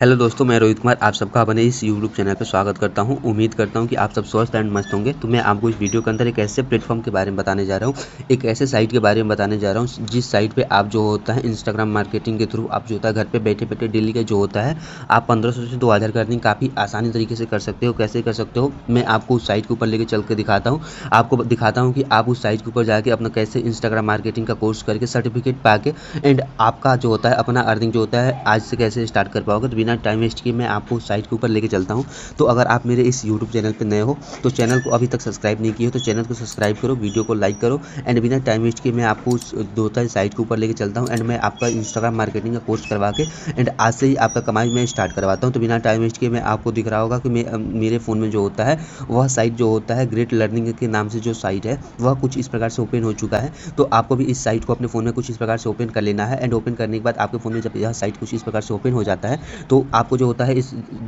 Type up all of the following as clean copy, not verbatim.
Hello दोस्तों, मैं रोहित कुमार आप सबका अपने इस यूट्यूब चैनल पर स्वागत करता हूं। उम्मीद करता हूं कि आप सब स्वस्थ एंड मस्त होंगे। तो मैं आपको इस वीडियो के अंदर एक ऐसे प्लेटफॉर्म के बारे में बताने जा रहा हूं, एक ऐसे साइट के बारे में बताने जा रहा हूं जिस साइट पे आप जो होता है इंस्टाग्राम मार्केटिंग के थ्रू आप जो होता है घर पे बैठे बैठे डेली का जो होता है आप 1500 से 2000 का अर्निंग काफ़ी आसानी तरीके से कर सकते हो। कैसे कर सकते हो, मैं आपको उस साइट के ऊपर लेके चल के दिखाता हूँ। आपको दिखाता हूँ कि आप उस साइट के ऊपर जाके अपना कैसे इंस्टाग्राम मार्केटिंग का कोर्स करके सर्टिफिकेट पा के एंड आपका जो होता है अपना अर्निंग जो होता है आज से कैसे स्टार्ट कर पाओगे। तो बिना टाइम वेस्ट किए मैं आपको उस साइट के ऊपर लेके चलता हूँ। तो अगर आप मेरे इस यूट्यूब चैनल पर नए हो तो चैनल को अभी तक सब्सक्राइब नहीं किए हो तो चैनल को सब्सक्राइब करो, वीडियो को लाइक करो एंड बिना टाइम वेस्ट किए मैं आपको उस जो होता है साइट के ऊपर लेके चलता हूँ एंड मैं आपका इंस्टाग्राम मार्केटिंग का कोर्स करवा के एंड आज से ही आपका कमाई मैं स्टार्ट करवाता हूँ। तो बिना टाइम वेस्ट किए मैं आपको दिख रहा होगा कि मेरे फ़ोन में जो होता है वह साइट जो होता है ग्रेट लर्निंग के नाम से जो साइट है वह कुछ इस प्रकार से ओपन हो चुका है। तो आपको भी इस साइट को अपने फ़ोन में कुछ इस प्रकार से ओपन कर लेना है एंड ओपन करने के बाद आपके फ़ोन में जब यह साइट कुछ इस प्रकार से ओपन हो जाता है तो आपको जो होता है इस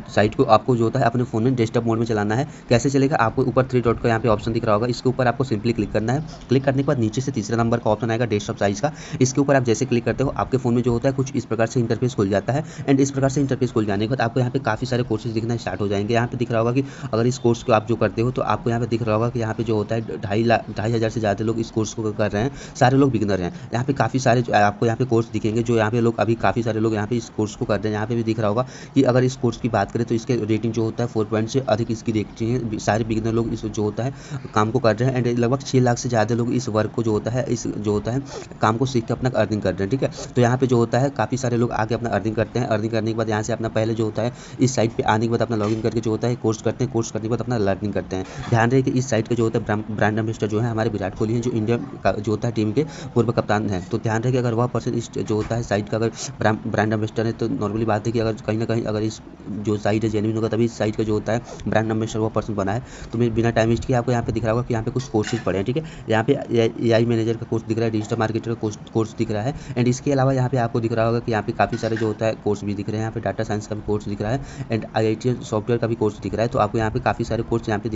साइट को आपको जो होता है अपने फ़ोन में डेस्कटॉप मोड में चलाना है। कैसे चलेगा, आपको ऊपर थ्री डॉट का यहाँ पे ऑप्शन दिख रहा होगा, इसके ऊपर आपको सिंपली क्लिक करना है। क्लिक करने के बाद नीचे से तीसरा नंबर का ऑप्शन आएगा डेस्कटॉप साइज का, इसके ऊपर आप जैसे क्लिक करते हो आपके फ़ोन में जो होता है कुछ इस प्रकार से इंटरफेस खुल जाता है एंड इस प्रकार से इंटरफेस खुल जाने के बाद आपको यहाँ पे काफ़ी सारे कोर्सेज दिखना स्टार्ट हो जाएंगे। यहाँ पे दिख रहा होगा कि अगर इस कोर्स को आप जो करते हो तो आपको यहाँ पे दिख रहा होगा कि यहाँ पे जो होता है 2,500 से ज़्यादा लोग इस कोर्स को कर रहे हैं, सारे लोग बिगिनर हैं। यहाँ पे काफ़ी सारे आपको यहाँ पे कोर्स दिखेंगे जो यहाँ पे लोग अभी काफ़ी सारे लोग यहाँ पे इस कोर्स को कर रहे हैं। यहाँ पे भी दिख रहा होगा कि अगर इस कोर्स की बात करें तो इसके रेटिंग जो होता है 4 पॉइंट से अधिक इसकी रेटिंग है। सारे बिगिनर लोग इस जो होता है काम को कर रहे हैं एंड लगभग 6 लाख से ज़्यादा लोग इस वर्क को जो होता है इस जो होता है काम को सीख के अपना अर्निंग कर रहे हैं। ठीक है, तो यहाँ पे जो होता है काफ़ी सारे लोग आके अपना अर्निंग करते हैं। अर्निंग करने के बाद यहाँ से अपना पहले जो होता है इस साइट पे आने के बाद अपना लॉगिन करके जो होता है कोर्स करते हैं, कोर्स करने के बाद अपना लर्निंग करते हैं। ध्यान रहे कि इस साइट का जो होता है ब्रांड एम्बेसडर जो है हमारे विराट कोहली हैं, जो इंडिया का जो होता है टीम के पूर्व कप्तान है। तो ध्यान रहे कि अगर वह पर्सन इस जो होता है साइट का अगर ब्रांड एम्बेसडर है तो नॉर्मली बात है कि अगर कहीं ना कहीं अगर इस जो साइट है जेन्युइन होगा तभी इस साइट का जो होता है ब्रांड एम्बेसडर वो पर्सन बना है। तो मैं बिना टाइम वेस्ट किए आपको यहाँ पे दिख रहा होगा कि यहाँ पे कुछ कोर्सेज पड़े हैं। ठीक है, यहाँ पे एआई मैनेजर का कोर्स दिख रहा है, डिजिटल मार्केटर का कोर्स दिख रहा है एंड इसके अलावा यहाँ पे आपको दिख रहा होगा कि यहाँ पे काफ़ी सारे जो होता है कोर्स भी दिख रहे हैं। यहाँ पे डाटा साइंस का भी कोर्स दिख रहा है एंड आईआईटी सॉफ्टवेयर का भी कोर्स दिख रहा है। तो आपको यहाँ पे काफ़ी सारे कोर्स यहाँ पे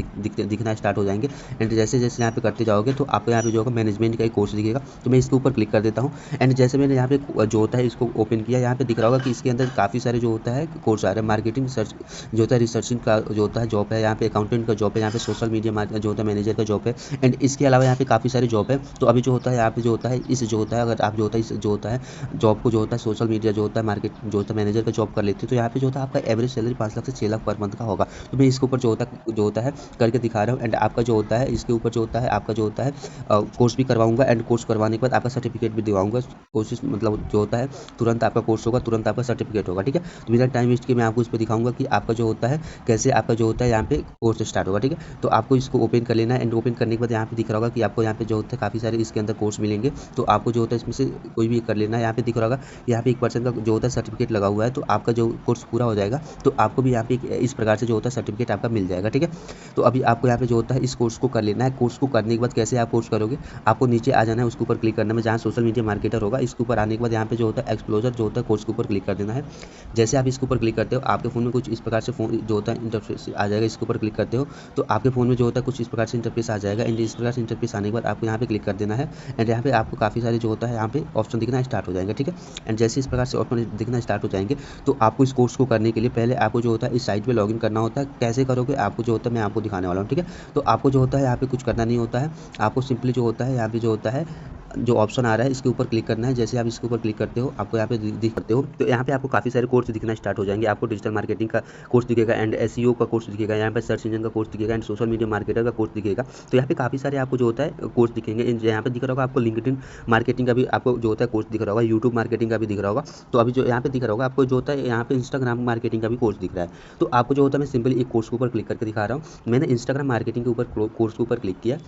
दिखना स्टार्ट हो जाएंगे एंड जैसे जैसे यहाँ पे करते जाओगे तो आपको यहाँ पे जो होगा मैनेजमेंट का एक कोर्स दिखेगा। तो मैं इसके ऊपर क्लिक कर देता हूँ एंड जैसे मैंने यहाँ पे जो होता है इसको ओपन किया, यहाँ पे दिख रहा होगा कि इसके अंदर काफ़ी सारे जो होता है कोर्स आ रहे हैं। मार्केटिंग सर्च जो होता है रिसर्चिंग का जो होता है जॉब है, यहाँ पे अकाउंटेंट का जॉब है, यहाँ पे सोशल मीडिया जो होता है मैनेजर का जॉब है एंड इसके अलावा यहाँ पे काफ़ी सारे जॉब है। तो अभी जो होता है यहाँ पे जो होता है इस जो होता है अगर आप जो होता है इस जो होता है जॉब को जो होता है सोशल मीडिया जो होता है मार्केट जो होता है मैनेजर का जॉब कर लेते हैं तो यहाँ पे जो होता है आपका एवरेज सैलरी 5 लाख से 6 लाख पर मंथ का होगा। तो मैं इसके ऊपर जो होता है करके दिखा रहा हूँ एंड आपका जो होता है इसके ऊपर जो होता है आपका जो होता है कोर्स भी करवाऊंगा एंड कोर्स करवाने के बाद आपका सर्टिफिकेट भी दिवाऊंगा। कोशिश मतलब जो होता है तुरंत आपका कोर्स होगा, तुरंत आपका सर्टिफिकेट होगा। ठीक है, तो बिना टाइम वेस्ट किए मैं आपको इस पर दिखाऊंगा कि आपका जो होता है कैसे आपका जो होता है यहाँ पे कोर्स स्टार्ट होगा। ठीक है, तो आपको इसको ओपन कर लेना है एंड ओपन करने के बाद यहाँ पे दिख रहा होगा कि आपको यहाँ पे जो होता है काफ़ी सारे इसके अंदर कोर्स मिलेंगे। तो आपको जो होता है इसमें से कोई भी कर लेना है। यहाँ पे दिख रहा होगा यहाँ पे 1% का जो होता है सर्टिफिकेट लगा हुआ है। तो आपका जो कोर्स पूरा हो जाएगा तो आपको भी यहाँ पे इस प्रकार से जो होता है सर्टिफिकेट आपका मिल जाएगा। ठीक है, तो अभी आपको यहाँ पे जो होता है इस कोर्स को कर लेना है। कोर्स को करने के बाद कैसे आप कोर्स करोगे, आपको नीचे आ जाना है, उसके ऊपर क्लिक करना है जहाँ सोशल मीडिया मार्केटर होगा। इसके ऊपर आने के बाद यहाँ पे जो होता है एक्सप्लोजर जो होता है कोर्स के ऊपर क्लिक कर देना है। जैसे आप इसके ऊपर क्लिक करते हो आपके फ़ोन में कुछ इस प्रकार से फोन जो होता है इंटरफेस आ जाएगा। इसके ऊपर क्लिक करते हो तो आपके फ़ोन में जो होता है कुछ इस प्रकार से इंटरफेस आ जाएगा एंड इस प्रकार से इंटरफेस आने के बाद आपको यहाँ पे क्लिक कर देना है एंड यहाँ पे आपको काफ़ी सारे जो होता है यहाँ पे ऑप्शन दिखना स्टार्ट हो जाएंगे। ठीक है, एंड जैसे इस प्रकार से ऑप्शन दिखना स्टार्ट हो जाएंगे तो आपको इस कोर्स को करने के लिए पहले आपको जो होता है इस साइट पे लॉगिन करना होता है। कैसे करोगे आपको जो होता है मैं आपको दिखाने वाला हूँ। ठीक है, तो आपको जो होता है यहाँ पे कुछ करना नहीं होता है, आपको सिंपली जो होता है यहाँ पे जो होता है जो ऑप्शन आ रहा है इसके ऊपर क्लिक करना है। जैसे आप इसके ऊपर क्लिक करते हो आपको यहाँ पे दिखते हो तो यहाँ पे आपको काफ़ी सारे कोर्स दिखना स्टार्ट हो जाएंगे। आपको डिजिटल मार्केटिंग का कोर्स दिखेगा एंड एसईओ का कोर्स दिखेगा, यहाँ पे सर्च इंजन का कोर्स दिखेगा एंड सोशल मीडिया मार्केटर का कोर्स दिखेगा। तो यहाँ पे काफ़ी सारे आपको जो होता है कोर्स दिखेंगे। यहाँ पे दिख रहा होगा आपको लिंक्डइन मार्केटिंग का भी आपको जो होता है कोर्स दिख रहा होगा, यूट्यूब मार्केटिंग का भी दिख रहा होगा। तो अभी जो यहाँ पे दिख रहा होगा आपको जो होता है यहाँ पे इंस्टाग्राम मार्केटिंग का भी कोर्स दिख रहा है। तो आपको जो होता है मैं सिंपली एक कोर्स के ऊपर क्लिक करके दिखा रहा हूँ। मैंने इंस्टाग्राम मार्केटिंग के ऊपर कोर्स के ऊपर क्लिक किया।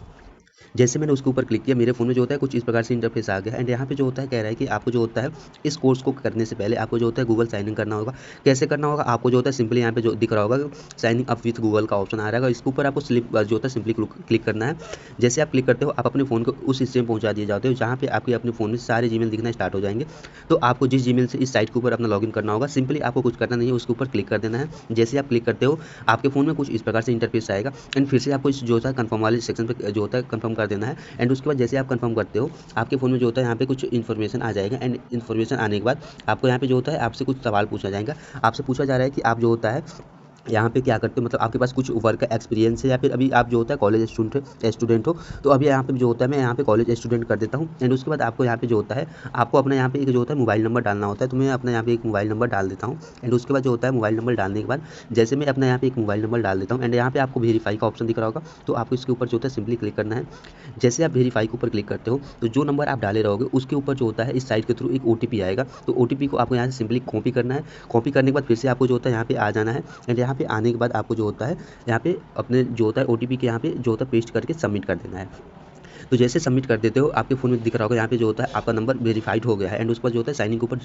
जैसे मैंने उसके ऊपर क्लिक किया मेरे फ़ोन में जो होता है कुछ इस प्रकार से इंटरफेस आ गया एंड यहाँ पे जो होता है कह रहा है कि आपको जो होता है इस कोर्स को करने से पहले आपको जो होता है गूगल साइन इन करना होगा। कैसे करना होगा, आपको जो होता है सिंपली यहाँ पे जो दिख रहा होगा साइनिंग अप विथ गूगल का ऑप्शन आ रहा है, इसके ऊपर आपको जो होता है सिंपली क्लिक करना है। जैसे आप क्लिक करते हो आप अपने फ़ोन को उस हिस्से में पहुँचा दिए जाते हो जहाँ पे आपके अपने फ़ोन में सारे जीमेल दिखना स्टार्ट हो जाएंगे। तो आपको जिस जीमेल से इस साइट के ऊपर अपना लॉगिन करना होगा सिंपली आपको कुछ करना नहीं है, उसके ऊपर क्लिक कर देना है। जैसे आप क्लिक करते हो आपके फ़ोन में कुछ इस प्रकार से इंटरफेस आएगा एंड फिर से आपको इस जो होता है कन्फर्म वाले सेक्शन पर जो होता है कन्फर्म कन्फर्म कर देना है। एंड उसके बाद जैसे आप कन्फर्म करते हो आपके फ़ोन में जो होता है यहाँ पे कुछ इन्फॉर्मेशन आ जाएगा। एंड इन्फॉर्मेशन आने के बाद आपको यहाँ पे जो होता है आपसे कुछ सवाल पूछा जाएगा। आपसे पूछा जा रहा है कि आप जो होता है यहाँ पे क्या करते हो, मतलब आपके पास कुछ वर्क का एक्सपीरियंस है या फिर अभी आप जो होता है कॉलेज स्टूडेंट हो। तो अभी यहाँ पे जो होता है मैं यहाँ पे कॉलेज स्टूडेंट कर देता हूँ। एंड उसके बाद आपको यहाँ पे जो होता है आपको अपना यहाँ पे एक जो होता है मोबाइल नंबर डालना होता है। तो मैं अपना यहाँ पे एक मोबाइल नंबर डाल देता हूँ। एंड उसके बाद जो होता है मोबाइल नंबर डालने के बाद जैसे मैं अपना यहाँ पे एक मोबाइल नंबर डाल देता हूँ एंड यहाँ पे आपको वेरीफाई का ऑप्शन दिख रहा होगा। तो आपको इसके ऊपर जो होता है सिंपली क्लिक करना है। जैसे आप वेरीफाई के ऊपर क्लिक करते हो तो जो नंबर आप डाले रहोगे उसके ऊपर जो होता है इस साइट के थ्रू एक OTP आएगा। तो OTP को आपको यहाँ से सिंपली कॉपी करना है। कॉपी करने के बाद फिर से आपको जो होता है यहाँ पे आ जाना है। एंड यहाँ पे आने के बाद आपको जो होता है यहाँ पे अपने जो होता है OTP के यहाँ पे जो होता है पेस्ट करके सबमिट कर देना है। तो जैसे सबमिट कर देते हो आपके फ़ोन में दिख रहा होगा यहाँ पे जो होता है आपका नंबर वेरीफाइड हो गया है। एंड उस पर जो होता है साइन इन के ऊपर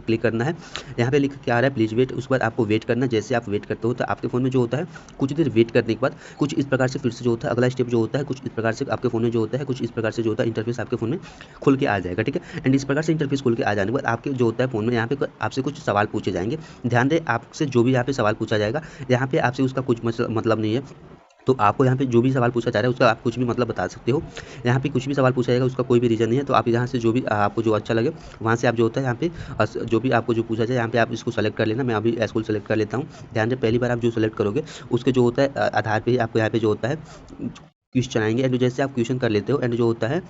क्लिक करना है। यहाँ पे लिख के आ रहा है प्लीज़ वेट। उसके बाद आपको वेट करना है। जैसे आप वेट करते हो तो आपके फ़ोन में जो होता है कुछ देर वेट करने के बाद कुछ इस प्रकार से फिर से जो होता है अगला स्टेप जो होता है कुछ इस प्रकार से आपके फ़ोन में जो होता है कुछ इस प्रकार से जो होता है इंटरफेस आपके फ़ोन में खुल के आ जाएगा। ठीक है। एंड इस प्रकार से इंटरफेस खुल के आ जाने के बाद आपके जो होता है फ़ोन में यहाँ पे आपसे कुछ सवाल पूछे जाएंगे। ध्यान दें आपसे जो भी यहाँ पे सवाल पूछा जाएगा यहाँ पे आपसे उसका कुछ मतलब नहीं है। तो आपको यहाँ पे जो भी सवाल पूछा जा रहा है उसका आप कुछ भी मतलब बता सकते हो। यहाँ पे कुछ भी सवाल पूछा जाएगा उसका कोई भी रीज़न नहीं है। तो आप यहाँ से जो भी आपको जो अच्छा लगे वहाँ से आप जो होता है यहाँ पे जो भी आपको जो पूछा जाए यहाँ पे आप इसको सेलेक्ट कर लेना। मैं अभी स्कूल सेलेक्ट कर लेता हूँ। ध्यान दें पहली बार आप जो सेलेक्ट करोगे उसके जो होता है आधार पे आपको यहाँ पे जो होता है क्वेश्चन आएंगे। एंड जैसे आप क्वेश्चन कर लेते हो एंड जो होता है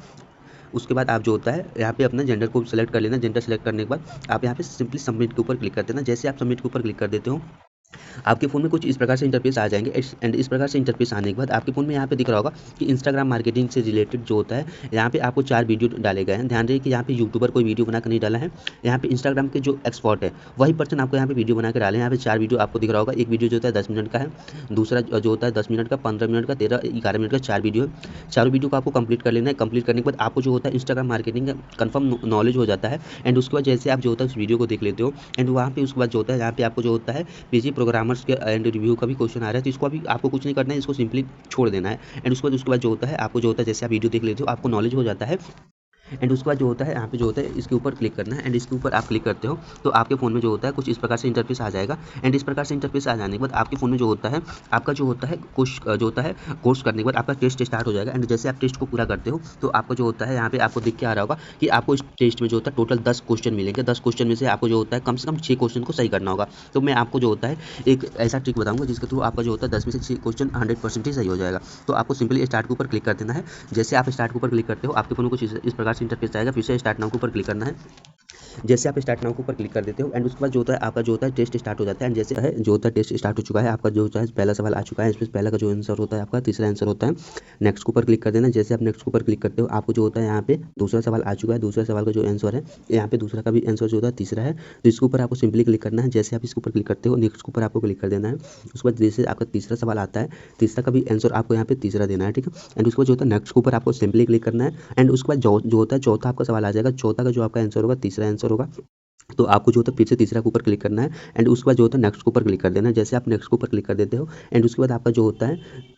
उसके बाद आप जो होता है यहाँ पे अपना जेंडर को सेलेक्ट कर लेना। जेंडर सेलेक्ट करने के बाद आप यहाँ पे सिंपली सबमिट के ऊपर क्लिक कर देना। जैसे आप सबमिट के ऊपर क्लिक कर देते हो आपके फ़ोन में कुछ इस प्रकार से इंटरफेस आ जाएंगे। एंड इस प्रकार से इंटरफेस आने के बाद आपके फ़ोन में यहाँ पे दिख रहा होगा कि इंस्टाग्राम मार्केटिंग से रिलेटेड जो होता है यहाँ पे आपको 4 वीडियो डाले गए हैं। ध्यान रहे कि यहाँ पे यूट्यूबर कोई वीडियो बनाकर नहीं डाला है। यहाँ पे इंस्टाग्राम के जो एक्सपर्ट है वही पर्सन आपको यहाँ पे वीडियो बना के डाले हैं। यहाँ पे 4 वीडियो आपको दिख रहा होगा। एक वीडियो जो होता है 10 मिनट का है, दूसरा जो होता है 10 मिनट का, 15 मिनट का, 11 मिनट का, 4 वीडियो है। चारों वीडियो को आपको कंप्लीट कर लेना है। कंप्लीट करने के बाद आपको जो होता है इंस्टाग्राम मार्केटिंग का कन्फर्म नॉलेज हो जाता है। एंड उसके बाद जैसे आप जो होता है उस वीडियो को देख लेते हो एंड वहाँ पे उसके बाद जो होता है यहाँ पे आपको जो होता है PG प्रोग्रामर्स के एंड रिव्यू का भी क्वेश्चन आ रहा है। तो इसको अभी आपको कुछ नहीं करना है, इसको सिंपली छोड़ देना है। एंड उसके बाद जो होता है आपको जो होता है जैसे आप वीडियो देख लेते हो आपको नॉलेज हो जाता है। एंड उसके बाद जो होता है यहाँ पे जो होता है इसके ऊपर क्लिक करना है। एंड इसके ऊपर आप क्लिक करते हो तो आपके फ़ोन में जो होता है कुछ इस प्रकार से इंटरफेस आ जाएगा। एंड इस प्रकार से इंटरफेस आ जाने के बाद आपके फ़ोन में जो होता है आपका जो होता है जो होता है कोर्स करने के बाद आपका टेस्ट स्टार्ट हो जाएगा। एंड जैसे आप टेस्ट को पूरा करते हो तो आपका जो होता है यहाँ पे आपको दिख के आ रहा होगा कि आपको इस टेस्ट में जो होता है टोटल 10 क्वेश्चन मिलेंगे। 10 क्वेश्चन में से आपको जो होता है कम से कम 6 क्वेश्चन को सही करना होगा। तो मैं आपको जो होता है एक ऐसा ट्रिक बताऊंगा जिसके थ्रू आपका जो होता है 10 में से 6 क्वेश्चन 100% ही सही हो जाएगा। तो आपको सिंपली स्टार्ट के ऊपर क्लिक कर देना है। जैसे आप स्टार्ट के ऊपर क्लिक करते हो आपके फ़ोन में कुछ इस प्रकार से इंटरफेस आएगा। फिर से स्टार्ट नाउ के ऊपर क्लिक करना है। जैसे आप स्टार्ट नाउ के ऊपर क्लिक कर देते हो एंड उसके बाद जो होता है आपका जो होता है टेस्ट स्टार्ट हो जाता है। एंड जैसे है जो होता है टेस्ट स्टार्ट हो चुका है आपका जो होता है पहला सवाल आ चुका है। इसमें पहला का जो आंसर होता है आपका तीसरा आंसर होता है। नेक्स्ट के ऊपर क्लिक कर देना। जैसे आप नेक्स्ट के ऊपर क्लिक करते हो आपको जो होता है यहाँ पे दूसरा सवाल आ चुका है। दूसरा सवाल का जो आंसर है यहाँ पे दूसरा का भी आंसर जो होता है तीसरा है। तो इसके ऊपर आपको सिंपली क्लिक करना है। जैसे आप इसके ऊपर क्लिक करते हो नेक्स्ट के ऊपर आपको क्लिक कर देना है। उसके बाद जैसे आपका तीसरा सवाल आता है तीसरा का भी आंसर आपको यहाँ पे तीसरा देना है। ठीक है। एंड उसके बाद जो होता है नेक्स्ट के ऊपर आपको सिंपली क्लिक करना है। एंड उसके बाद जो होता है चौथा आपका सवाल आ जाएगा। चौथा का जो आपका आंसर होगा तीसरा आंसर होगा। तो आपको जो होता है फिर से तीसरा के ऊपर क्लिक करना है। एंड उसके बाद जो होता है नेक्स्ट के ऊपर क्लिक कर देना है। जैसे आप नेक्स्ट के ऊपर क्लिक कर देते हो एंड उसके बाद आपका जो होता है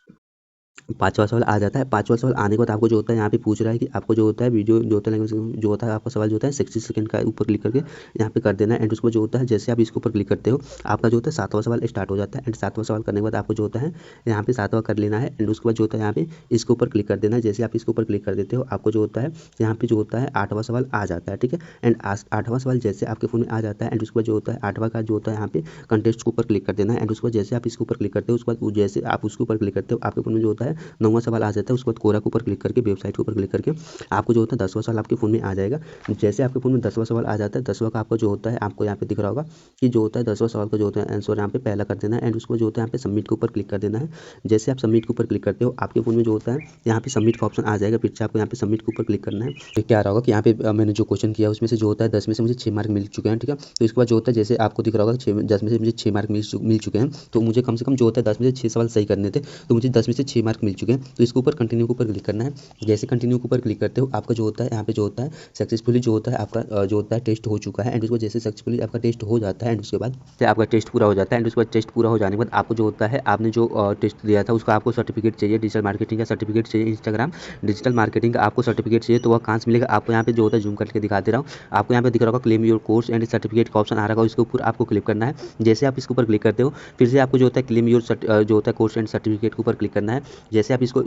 पाँचवा सवाल आ जाता है। पाँचवा सवाल आने के बाद आपको जो होता है यहाँ पे पूछ रहा है कि आपको जो होता है वीडियो जो होता है जो होता है आपका सवाल जो होता है 60 सेकंड का ऊपर क्लिक करके यहाँ पे कर देना है। एंड उसको जो होता है जैसे आप इसके ऊपर क्लिक करते हो आपका जो होता है 7वां सवाल स्टार्ट हो जाता है। एंड 7वां सवाल करने के बाद आपको जो होता है यहाँ पे 7वां कर लेना है। एंड उसके बाद जो होता है यहाँ पे इसके ऊपर क्लिक कर देना है। जैसे आप इसके ऊपर क्लिक कर देते हो आपको जो होता है यहाँ पे जो होता है 8वां सवाल आ जाता है। ठीक है। एंड 8वां सवाल जैसे आपके फ़ोन में आ जाता है एंड उसके बाद जो होता है 8वां का जो होता है यहाँ पे कंटेस्ट के ऊपर क्लिक कर देना है। एंड उसके बाद जैसे आप इसके ऊपर क्लिक करते हो उसके बाद जैसे आप उसके ऊपर क्लिक करते हो आपके फ़ोन में जो होता है 9वां सवाल आ जाता है। उसके बाद कोरा के ऊपर क्लिक करके वेबसाइट के ऊपर क्लिक करके आपको जो होता है 10वां सवाल आपके फ़ोन में आ जाएगा। जैसे आपके फ़ोन में 10वां सवाल आ जाता है 10वां का आपको जो होता है आपको यहाँ पे दिख रहा होगा कि जो होता है 10वां सवाल का जो होता है आंसर यहाँ पे पहला कर देना है। एंड उसको जो होता है यहाँ पे सबमिट के ऊपर क्लिक कर देना है। जैसे आप सबमिट के ऊपर क्लिक करते हो आपके फ़ोन में जो होता है यहाँ पे सबमिट का ऑप्शन आ जाएगा। फिर से आपको यहाँ पे सबमिट के ऊपर क्लिक करना है। तो क्या आ रहा होगा कि यहाँ पे मैंने जो क्वेश्चन किया उसमें से जो होता है 10 में से मुझे 6 मार्क मिल चुके हैं। ठीक है। तो इसके बाद जो होता है जैसे आपको दिख रहा होगा 10 में से मुझे 6 मार्क मिल चुके हैं। तो मुझे कम से कम जो होता है 10 में से 6 सवाल सही करने थे तो मुझे 10 में से 6 मार्क मिल चुके हैं। तो इसके ऊपर कंटिन्यू के ऊपर क्लिक करना है। जैसे कंटिन्यू के ऊपर क्लिक करते हो आपका जो होता है यहाँ पे जो होता है सक्सेसफुली जो होता है आपका जो होता है टेस्ट हो चुका है। एंड उसको जैसे सक्सेसफुली आपका टेस्ट हो जाता है एंड उसके बाद आपका टेस्ट पूरा हो जाता है। एंड उसके बाद टेस्ट पूरा हो जाने के बाद आपको जो होता है आपने जो टेस्ट दिया था उसका आपको सर्टिफिकेट चाहिए। डिजिटल मार्केटिंग का सर्टिफिकेट चाहिए। इंस्टाग्राम डिजिटल मार्केटिंग का आपको सर्टिफिकेट चाहिए। तो वह कहाँ से मिलेगा आपको यहाँ पे जो होता है जूम करके दिखा दे रहा हूँ। आपको यहाँ पे दिख रहा होगा claim your course and certificate का ऑप्शन आ रहा है। इसके ऊपर आपको क्लिक करना है। जैसे आप इसके ऊपर क्लिक करते हो फिर से आपको जो होता है क्लेम योर जो होता है कोर्स एंड सर्टिफिकेट के ऊपर क्लिक करना है। जैसे आप इसको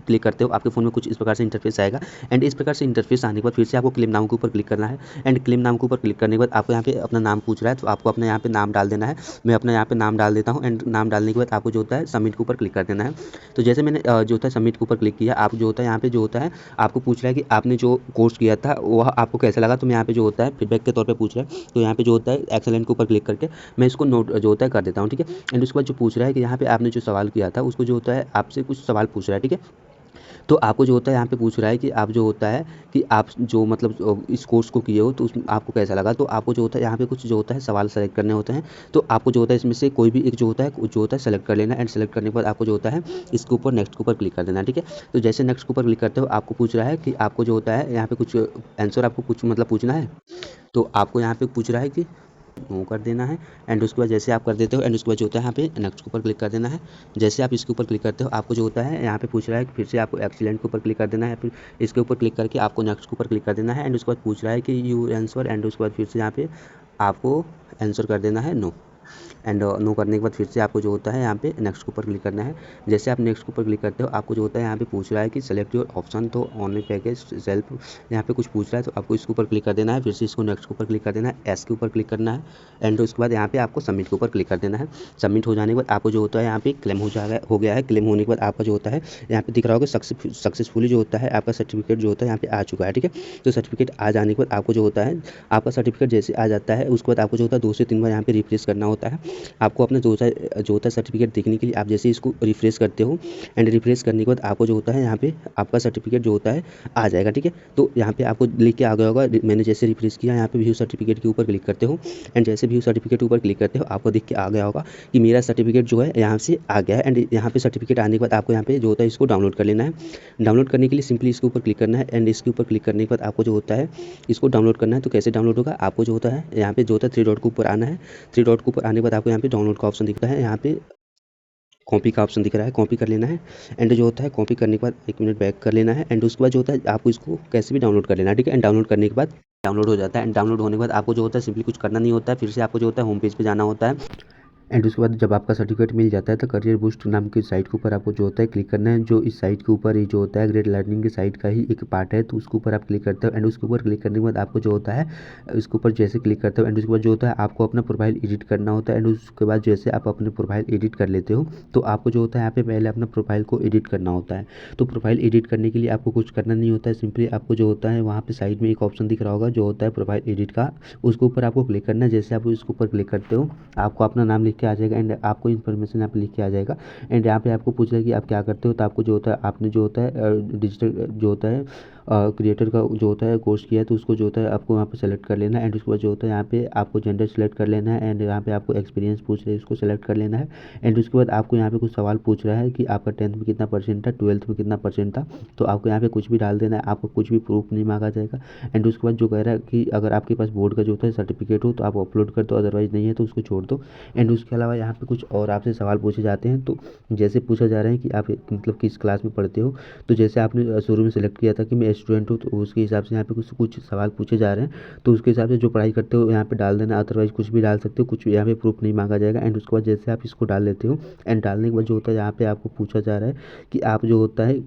क्लिक करते हो आपके फ़ोन में कुछ इस प्रकार से इंटरफेस आएगा। एंड इस प्रकार से इंटरफेस आने के बाद फिर से आपको क्लेम नाउ के ऊपर क्लिक करना है। एंड क्लेम नाउ के ऊपर क्लिक करने के बाद आपको यहाँ पे अपना नाम पूछ रहा है, तो आपको अपना यहाँ पे नाम डाल देना है। मैं अपना यहाँ पे नाम डाल देता हूँ। एंड नाम डालने के बाद आपको जो होता है सबमिट के ऊपर क्लिक कर देना है। तो जैसे मैंने जो होता है सबमिट के ऊपर क्लिक किया, आप जो होता है यहाँ पे जो होता है आपको पूछ रहा है कि आपने जो कोर्स किया था वह आपको कैसा लगा। तो मैं यहाँ पे जो होता है फीडबैक के तौर पे पूछ रहा है, तो यहाँ पे जो होता है एक्सेलेंट के ऊपर क्लिक करके मैं इसको नोट जो होता है कर देता हूँ, ठीक है। एंड उसके बाद जो पूछ रहा है कि यहाँ पे आपने जो सवाल किया था उसको जो होता है आपसे कुछ सवाल पूछ रहा है, ठीक है। तो आपको जो होता है यहाँ पे पूछ रहा है कि आप जो होता है कि आप जो मतलब इस कोर्स को किए हो तो उसमें आपको कैसा लगा। तो आपको जो होता है यहाँ पे कुछ जो होता है सवाल सेलेक्ट करने होते हैं। तो आपको जो होता है इसमें से कोई भी एक जो होता है सेलेक्ट कर लेना। एंड सेलेक्ट करने के बाद आपको जो होता है इसके ऊपर नेक्स्ट के ऊपर क्लिक कर देना, ठीक है। तो जैसे नेक्स्ट के ऊपर क्लिक करते हो आपको पूछ रहा है कि आपको जो होता है यहाँ पे कुछ आंसर आपको कुछ मतलब पूछना है। तो आपको यहाँ पे पूछ रहा है कि वो कर देना है। एंड उसके बाद जैसे आप कर देते हो एंड उसके बाद जो होता है यहाँ पे नेक्स्ट के ऊपर क्लिक कर देना है। जैसे आप इसके ऊपर क्लिक करते हो आपको जो होता है यहाँ पे पूछ रहा है कि फिर से आपको एक्सीलेंट के ऊपर क्लिक कर देना है। फिर इसके ऊपर क्लिक करके आपको नेक्स्ट के ऊपर क्लिक कर देना है। एंड उसके बाद पूछ रहा है कि यू आंसर। एंड उसके बाद फिर से यहाँ पे आपको आंसर कर देना है नो। एंड नो करने के बाद फिर से आपको जो होता है यहाँ पे नेक्स्ट के ऊपर क्लिक करना है। जैसे आप नेक्स्ट के ऊपर क्लिक करते हो आपको जो होता है यहाँ पे पूछ रहा है कि सेलेक्ट योर ऑप्शन। तो ऑनलाइन पैकेज सेल्फ यहाँ पे कुछ पूछ रहा है, तो आपको इसके ऊपर क्लिक कर देना है। फिर से इसको नेक्स्ट के ऊपर क्लिक कर देना है, एस के ऊपर क्लिक करना है। एंड उसके बाद यहाँ पे आपको सबमिट के ऊपर क्लिक कर देना है। सबमिट हो जाने के बाद आपको जो होता है यहाँ पे क्लेम हो गया है। क्लेम होने के बाद आपका जो होता है यहाँ पे दिख रहा होगा सक्सेसफुली जो होता है आपका सर्टिफिकेट जो होता है यहाँ पे आ चुका है, ठीक है। तो सर्टिफिकेट आ जाने के बाद आपको जो होता है आपका सर्टिफिकेट जैसे आ जाता है उसके बाद आपको जो होता है 2 से 3 बार यहाँ पे रिफ्रेश करना होता है। आपको अपना जो होता है सर्टिफिकेट देखने के लिए आप जैसे इसको रिफ्रेश करते हो एंड रिफ्रेश करने के बाद आपको जो होता है यहाँ पे आपका सर्टिफिकेट जो होता है आ जाएगा, ठीक है। तो यहाँ पे आपको लिख के आ गया होगा, मैंने जैसे रिफ्रेश किया यहाँ पे व्यू सर्टिफिकेट के ऊपर क्लिक करते हो। एंड जैसे व्यू सर्टिफिकेट के ऊपर क्लिक करते हो आपको दिख के आ गया होगा कि मेरा सर्टिफिकेट जो है यहाँ से आ गया है। एंड यहाँ पे सर्टिफिकेट आने के बाद आपको यहाँ पे जो होता है इसको डाउनलोड कर लेना है। डाउनलोड करने के लिए सिंपली इसके ऊपर क्लिक करना है। एंड इसके ऊपर क्लिक करने के बाद आपको जो होता है इसको डाउनलोड करना है। तो कैसे डाउनलोड होगा, आपको जो होता है यहाँ पे जो होता है 3 डॉट के ऊपर आना है। 3 डॉट के ऊपर आने के बाद आपको यहाँ पे डाउनलोड का ऑप्शन दिखता है, यहाँ पे कॉपी का ऑप्शन दिख रहा है, कॉपी कर लेना है। एंड जो होता है कॉपी करने के बाद 1 मिनट बैक कर लेना है। एंड उसके बाद जो होता है आपको इसको कैसे भी डाउनलोड कर लेना है, ठीक है। एंड डाउनलोड करने के बाद डाउनलोड हो जाता है। एंड डाउनलोड होने के बाद आपको जो होता है सिंपली कुछ करना नहीं होता है, फिर से आपको जो होता है होम पेज पे जाना होता है। एंड उसके बाद जब आपका सर्टिफिकेट मिल जाता है तो करियर बूस्ट नाम की साइट के ऊपर आपको जो होता है क्लिक करना है। जो इस साइट के ऊपर ही जो होता है ग्रेट लर्निंग की साइट का ही एक पार्ट है, तो उसके ऊपर आप क्लिक करते हो। एंड उसके ऊपर क्लिक करने के बाद आपको जो होता है इसके ऊपर जैसे क्लिक करते हो एंड उसके बाद जो होता है आपको अपना प्रोफाइल एडिट करना होता है। एंड उसके बाद जैसे आप अपने प्रोफाइल एडिट कर लेते हो तो आपको जो होता है यहाँ पे पहले अपना प्रोफाइल को एडिट करना होता है। तो प्रोफाइल एडिट करने के लिए आपको कुछ करना नहीं होता है, सिंपली आपको जो होता है वहाँ पे साइड में एक ऑप्शन दिख रहा होगा जो होता है प्रोफाइल एडिट का, उसके ऊपर आपको क्लिक करना है। जैसे आप उसके ऊपर क्लिक करते हो आपको अपना नाम लिख के आ जाएगा एंड आपको इन्फॉर्मेशन यहाँ पे लिख के आ जाएगा। एंड यहाँ पे आपको पूछ रहा है कि आप क्या करते हो, तो आपको जो होता है आपने जो होता है डिजिटल जो होता है क्रिएटर का जो होता है कोर्स किया है तो उसको जो होता है आपको यहाँ पे सेलेक्ट कर लेना है। एंड उसके बाद जो होता है यहाँ पे आपको जेंडर सेलेक्ट कर लेना है। एंड यहाँ पे आपको एक्सपीरियंस पूछ रहे हैं उसको सेलेक्ट कर लेना है। एंड उसके बाद आपको यहाँ पे कुछ सवाल पूछ रहा है कि आपका 10th में कितना परसेंट था, 12th में कितना परसेंट था, तो आपको यहाँ पे कुछ भी डाल देना है, आपको कुछ भी प्रूफ नहीं मांगा जाएगा। एंड उसके बाद जो कह रहा है कि अगर आपके पास बोर्ड का जो होता है सर्टिफिकेट हो तो आप अपलोड कर दो, अदरवाइज नहीं है तो उसको छोड़ दो। एंड उसके अलावा यहाँ पे कुछ और आपसे सवाल पूछे जाते हैं। तो जैसे पूछा जा रहा है कि आप मतलब किस क्लास में पढ़ते हो, तो जैसे आपने शुरू में सेलेक्ट किया था कि मैं स्टूडेंट हूँ तो उसके हिसाब से यहाँ पे कुछ सवाल पूछे जा रहे हैं। तो उसके हिसाब से जो पढ़ाई करते हो यहाँ पे डाल देना, अदरवाइज कुछ भी डाल सकते हो, कुछ यहाँ पे प्रूफ नहीं मांगा जाएगा। एंड उसके बाद जैसे आप इसको डाल लेते हो एंड डालने के बाद जो होता है यहाँ पे आपको पूछा जा रहा है कि आप जो होता है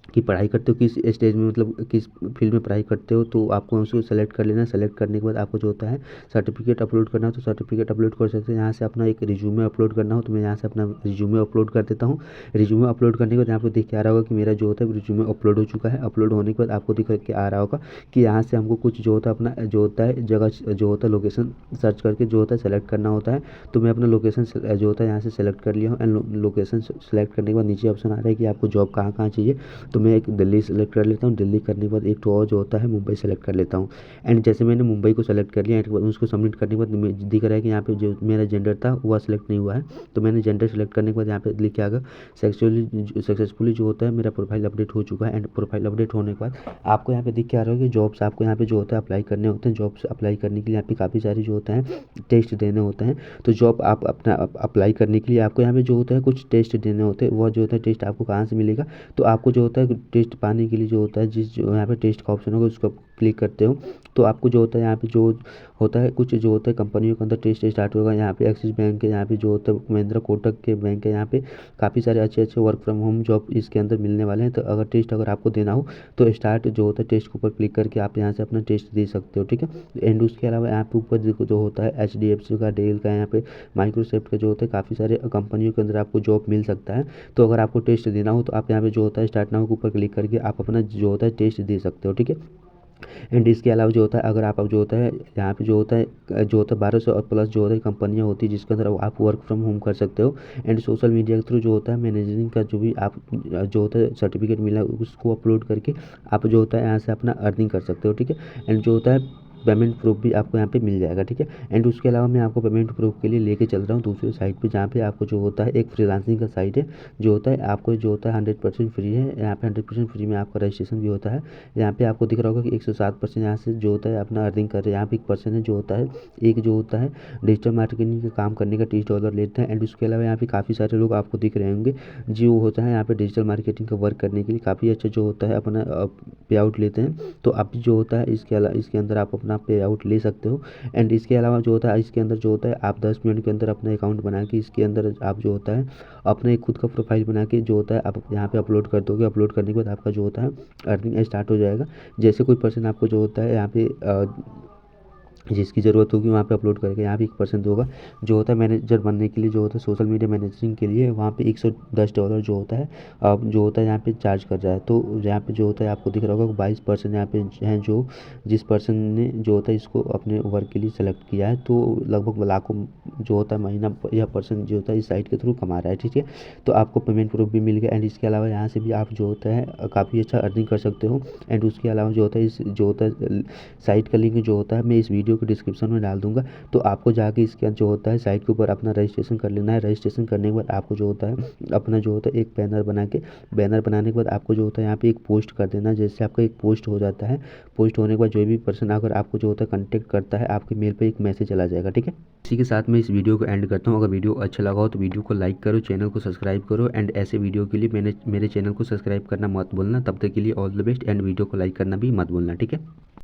कि पढ़ाई करते हो किस स्टेज में, मतलब किस फील्ड में पढ़ाई करते हो, तो आपको उसको सेलेक्ट कर लेना है। सेलेक्ट करने के बाद आपको जो होता है सर्टिफिकेट अपलोड करना हो तो सर्टिफिकेट अपलोड कर सकते हैं। यहाँ से अपना एक रिज्यूमे अपलोड करना हो तो मैं यहाँ से अपना रिज्यूमे अपलोड कर देता हूँ। रिज्यूमे अपलोड करने के बाद यहाँ पर देख के आ रहा होगा कि मेरा जो होता है रिज्यूमे अपलोड हो चुका है। अपलोड होने के बाद आपको दिख के आ रहा होगा कि यहाँ से हमको कुछ जो होता है अपना जो होता है जगह जो होता है लोकेशन सर्च करके जो होता है सेलेक्ट करना होता है। तो मैं अपना लोकेशन जो होता है यहाँ से सेलेक्ट कर लिया हूँ। एंड लोकेशन सेलेक्ट करने के बाद नीचे ऑप्शन आ रहा है कि आपको जॉब कहाँ कहाँ चाहिए, तो मैं एक दिल्ली सेलेक्ट कर लेता हूँ। दिल्ली करने के बाद एक तो और जो होता है मुंबई सेलेक्ट कर लेता हूँ। एंड जैसे मैंने मुंबई को सेलेक्ट कर लिया एंड उसको सबमिट करने के बाद दिख रहा है कि यहाँ पे जो मेरा जेंडर था वह सेलेक्ट नहीं हुआ है। तो मैंने जेंडर सेलेक्ट करने के बाद यहाँ पे लिख के आ गया सक्सेसफुली जो होता है मेरा प्रोफाइल अपडेट हो चुका है। एंड प्रोफाइल अपडेट होने के बाद आपको यहाँ पे दिख के आ रहा है कि जॉब्स आपको यहाँ पे जो होता है अप्लाई करने होते हैं। जॉब्स अप्लाई करने के लिए यहाँ पे काफ़ी सारे जो होता है टेस्ट देने होते हैं। तो जॉब आप अपना अप्लाई करने के लिए आपको यहाँ पे जो होता है कुछ टेस्ट देने होते हैं। वह जो होता है टेस्ट आपको कहाँ से मिलेगा, तो आपको जो होता है टेस्ट पाने के लिए जो होता है जिस जो यहाँ पे टेस्ट का ऑप्शन होगा उसको क्लिक करते हो तो आपको जो होता है यहाँ पे जो होता है कुछ जो होता है कंपनियों के अंदर टेस्ट स्टार्ट होगा। यहाँ पे एक्सिस बैंक है, यहाँ पे जो होता है महिंद्रा कोटक के बैंक है, यहाँ पे काफ़ी सारे अच्छे अच्छे वर्क फ्रॉम होम जॉब इसके अंदर मिलने वाले हैं। तो अगर टेस्ट अगर आपको देना हो तो स्टार्ट जो होता है टेस्ट के ऊपर क्लिक करके आप यहाँ से अपना टेस्ट दे सकते हो, ठीक है। एंड उसके अलावा यहाँ पे ऊपर देखो जो होता है HDFC का, डेल का, यहाँ पे माइक्रोसॉफ्ट का जो होता है काफ़ी सारे कंपनियों के अंदर आपको जॉब मिल सकता है। तो अगर आपको टेस्ट देना हो तो आप यहाँ पे जो होता है स्टार्ट नाउ के ऊपर क्लिक करके आप अपना जो होता है टेस्ट दे सकते हो, ठीक है। एंड इसके अलावा जो होता है अगर आप जो होता है यहाँ पे जो होता है 1200 और प्लस जो होता है कंपनियाँ होती है जिसके अंदर आप वर्क फ्रॉम होम कर सकते हो। एंड सोशल मीडिया के थ्रू जो होता है मैनेजरिंग का जो भी आप जो होता है सर्टिफिकेट मिला है उसको अपलोड करके आप जो होता है यहाँ से अपना अर्निंग कर सकते हो, ठीक है। एंड जो होता है पेमेंट प्रूफ भी आपको यहाँ पे मिल जाएगा, ठीक है। एंड उसके अलावा मैं आपको पेमेंट प्रूफ के लिए लेके चल रहा हूँ दूसरी साइट पे जहाँ पे आपको जो होता है एक फ्रीलांसिंग का साइट है जो होता है आपको जो होता है 100% फ्री है। यहाँ पे 100% फ्री में आपका रजिस्ट्रेशन भी होता है। यहाँ पे आपको दिख रहा होगा कि 107% यहाँ से जो होता है अपना अर्निंग कर रहे हैं। यहाँ पे 1% है जो होता है एक जो होता है डिजिटल मार्केटिंग का काम करने का $30 लेते हैं। एंड उसके अलावा यहाँ पे काफ़ी सारे लोग आपको दिख रहे होंगे जो होता है यहाँ पे डिजिटल मार्केटिंग का वर्क करने के लिए काफ़ी अच्छा जो होता है अपना पे आउट लेते हैं। तो आप जो होता है इसके अंदर आप अपना पे आउट ले सकते हो। एंड इसके अलावा जो होता है इसके अंदर जो होता है आप 10 मिनट के अंदर अपना अकाउंट बना के इसके अंदर आप जो होता है अपना एक खुद का प्रोफाइल बना के जो होता है आप यहाँ पे अपलोड कर दोगे। अपलोड करने के बाद आपका जो होता है अर्निंग स्टार्ट हो जाएगा। जैसे कोई पर्सन आपको जो होता है यहाँ पे जिसकी ज़रूरत होगी वहाँ पे अपलोड करके यहाँ पे 1% होगा जो होता है मैनेजर बनने के लिए जो होता है सोशल मीडिया मैनेजरिंग के लिए वहाँ पे $110 जो होता है जो होता है यहाँ पे चार्ज कर रहा है। तो यहाँ पे जो होता है आपको दिख रहा होगा 22% यहाँ पे हैं जो जिस पर्सन ने जो होता है इसको अपने वर्क के लिए सेलेक्ट किया है। तो लगभग लाखों जो होता है महीना यह पर्सन जो होता है इस साइट के थ्रू कमा रहा है, ठीक है। तो आपको पेमेंट प्रूफ भी मिल गया। एंड इसके अलावा यहाँ से भी आप जो होता है काफ़ी अच्छा अर्निंग कर सकते हो। एंड उसके अलावा जो होता है इस जो होता है साइट का लिंक जो होता है मैं इस वीडियो के डिस्क्रिप्शन में डाल दूंगा। तो आपको जाके इसके जो होता है साइट के ऊपर अपना रजिस्ट्रेशन कर लेना है। रजिस्ट्रेशन करने के बाद आपको जो होता है अपना जो होता है एक बैनर बनाने के बाद आपको जो होता है यहाँ पे एक पोस्ट कर देना है। जैसे आपका एक पोस्ट हो जाता है, पोस्ट होने के बाद जो भी पर्सन अगर आपको जो होता है कॉन्टेक्ट करता है आपके मेल पे एक मैसेज चला जाएगा, ठीक है। इसी के साथ मैं इस वीडियो को एंड करता हूँ। अगर वीडियो अच्छा लगा हो तो वीडियो को लाइक करो, चैनल को सब्सक्राइब करो। एंड ऐसे वीडियो के लिए मेरे चैनल को सब्सक्राइब करना मत भूलना। तब तक के लिए all the best. And video को लाइक करना भी मत भूलना, ठीक है।